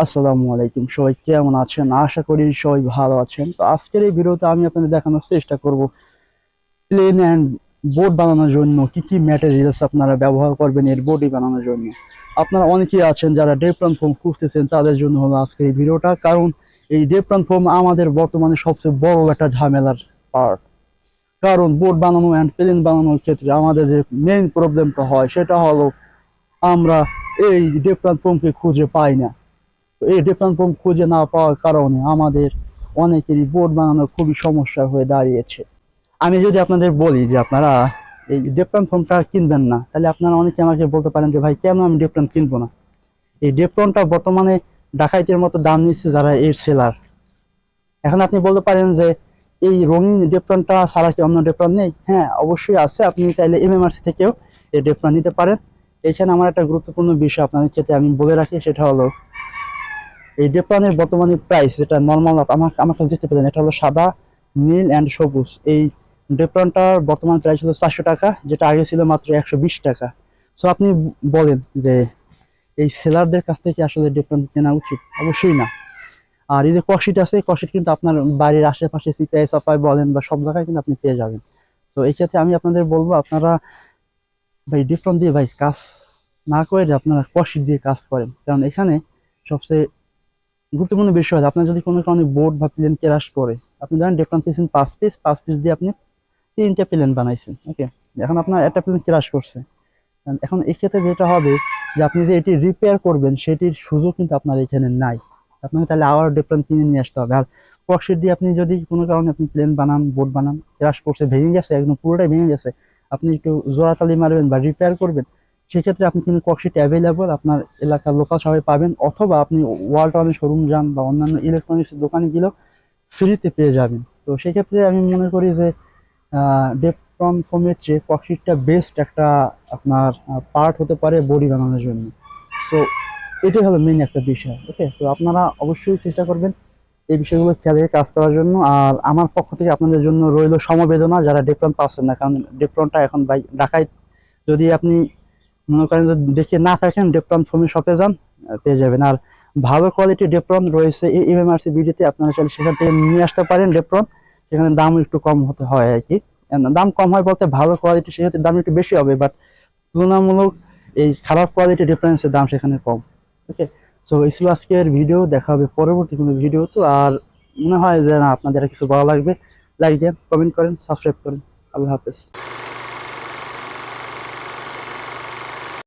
আসসালামু আলাইকুম, সবাই কেমন আছেন? আশা করি সবাই ভালো আছেন। তো আজকের এই ভিডিওতে আমি আপনাদের দেখানোর চেষ্টা করব প্লেন অ্যান্ড বোর্ড বানানোর জন্য কি কি ম্যাটেরিয়ালস আপনারা ব্যবহার করবেন এর বডি বানানোর জন্য। আপনারা অনেকেই আছেন যারা ডেপ্লন ফোম খুঁজতেছেন, তাদের জন্য হলো আজকে এই ভিডিওটা। কারণ এই ডেপ্লন ফোম আমাদের বর্তমানে সবচেয়ে বড় একটা ঝামেলার পার্ট। কারণ বোর্ড বানানো অ্যান্ড প্লেন বানানোর ক্ষেত্রে আমাদের যে মেইন প্রবলেমটা হয় সেটা হলো আমরা এই ডেপ্লন ফোমকে খুঁজে পাই না। তো এই ডিফারেন্ট ফর্ম খুঁজে না পাওয়ার কারণে আমাদের অনেকেরই বোর্ড বানানো খুবই সমস্যা হয়ে দাঁড়িয়েছে। আমি যদি আপনাদের বলি যে আপনারা এই ডিফারেন্ট ফর্মটা কিনবেন না, তাহলে আপনারা অনেকে আমাকে বলতে পারেন যে ভাই কেন আমি ডিফারেন্ট কিনবো না। এই ডিফারেন্টটা বর্তমানে ডাকাইতের মতো দাম নিচ্ছে যারা এর সেলার। এখন আপনি বলতে পারেন যে এই রঙিন ডিফারেন্টটা ছাড়া কি অন্য ডিফারেন্ট নেই? হ্যাঁ, অবশ্যই আছে। আপনি চাইলে এমএমআরসি থেকেও এই ডিফারেন্ট নিতে পারেন। এখানে আমার একটা গুরুত্বপূর্ণ বিষয় আপনাদের ক্ষেত্রে আমি বলে রাখি, সেটা হলো এই ডেপ্লনের বর্তমানে প্রাইস যেটা নর্মাল আমার কাছে দেখতে পেলেন, এটা হলো সাদা, নীল অ্যান্ড সবুজ। এই ডেপ্লনটার বর্তমান প্রাইস হলো 400 টাকা, যেটা আগে ছিল মাত্র 120 টাকা। সো আপনি বলেন যে এই সেলারদের কাছ থেকে আসলে ডেপ্লন কেনা উচিত? অবশ্যই না। আর এই যে কশিট আছে, কশিট কিন্তু আপনার বাড়ির আশেপাশে সিপিআই সাপাই বলেন বা সব জায়গায় কিন্তু আপনি পেয়ে যাবেন। তো এই ক্ষেত্রে আমি আপনাদের বলবো, আপনারা ভাই ডেপ্লন দিয়ে ভাই কাজ না করে আপনারা কশিট দিয়ে কাজ করেন। কারণ এখানে সবচেয়ে গুরুত্বপূর্ণ বিষয় হচ্ছে আপনার যদি কোনো কারণে বোর্ড বা প্লেন ক্র্যাশ করে, আপনি জানেন ডেপ্লন চেয়েছেন 5 পিস, 5 পিস দিয়ে আপনি 3টে প্লেন বানাইছেন। ওকে, এখন আপনার একটা প্লেন ক্র্যাশ করছে। এখন এক্ষেত্রে যেটা হবে যে আপনি যে এটি রিপেয়ার করবেন সেটির সুযোগ কিন্তু আপনার এখানে নাই। আপনাকে তাহলে আবার ডেপ্লন কিনে নিয়ে আসতে হবে। আর ককশিট দিয়ে আপনি যদি কোনো কারণে আপনি প্লেন বানান, বোর্ড বানান, ক্র্যাশ করছে, ভেঙে গেছে, একদম পুরোটাই ভেঙে গেছে, আপনি একটু জোড়াতালি মারবেন বা রিপেয়ার করবেন, সেক্ষেত্রে আপনি কিন্তু ককশিট অ্যাভেলেবল আপনার এলাকার লোকাল সবাই পাবেন, অথবা আপনি ওয়ালটনের শোরুম যান বা অন্যান্য ইলেকট্রনিক্স দোকানে গেলেও ফ্রিতে পেয়ে যাবেন। তো সেক্ষেত্রে আমি মনে করি যে ডেপ্টন ফোমের চেয়ে ককশিটটা বেস্ট একটা আপনার পার্ট হতে পারে বডি বানানোর জন্য। সো এটাই হলো মেইন একটা বিষয়। ওকে, তো আপনারা অবশ্যই চেষ্টা করবেন এই বিষয়গুলো খেয়াল রেখে কাজ করার জন্য। আর আমার পক্ষ থেকে আপনাদের জন্য রইল সমবেদনা যারা ডেপ্টন পাচ্ছেন না, কারণ ডেপ্টনটা এখন ভাই ঢাকায় যদি আপনি মনে করেন যে দেখে না থাকেন, ডেপ্টন ফোমের শপে যান, পেয়ে যাবেন। আর ভালো কোয়ালিটির ডেপ্টন রয়েছে এই এমএমআরসি বিডিতে, আপনারা চাইলে সেখান থেকে নিয়ে আসতে পারেন ডেপ্টন। সেখানে দাম একটু কম হতে হয় আর কি। দাম কম হয় বলতে ভালো কোয়ালিটি সেক্ষেত্রে দাম একটু বেশি হবে, বাট তুলনামূলক এই খারাপ কোয়ালিটির ডিফারেন্সের দাম সেখানে কম। ওকে, সো এই ছিল আজকের ভিডিও। দেখা হবে পরবর্তী কোনো ভিডিও। তো আর মনে হয় যে না আপনাদের কিছু ভালো লাগবে, লাইক দেন, কমেন্ট করেন, সাবস্ক্রাইব করেন। আল্লাহ হাফেজ।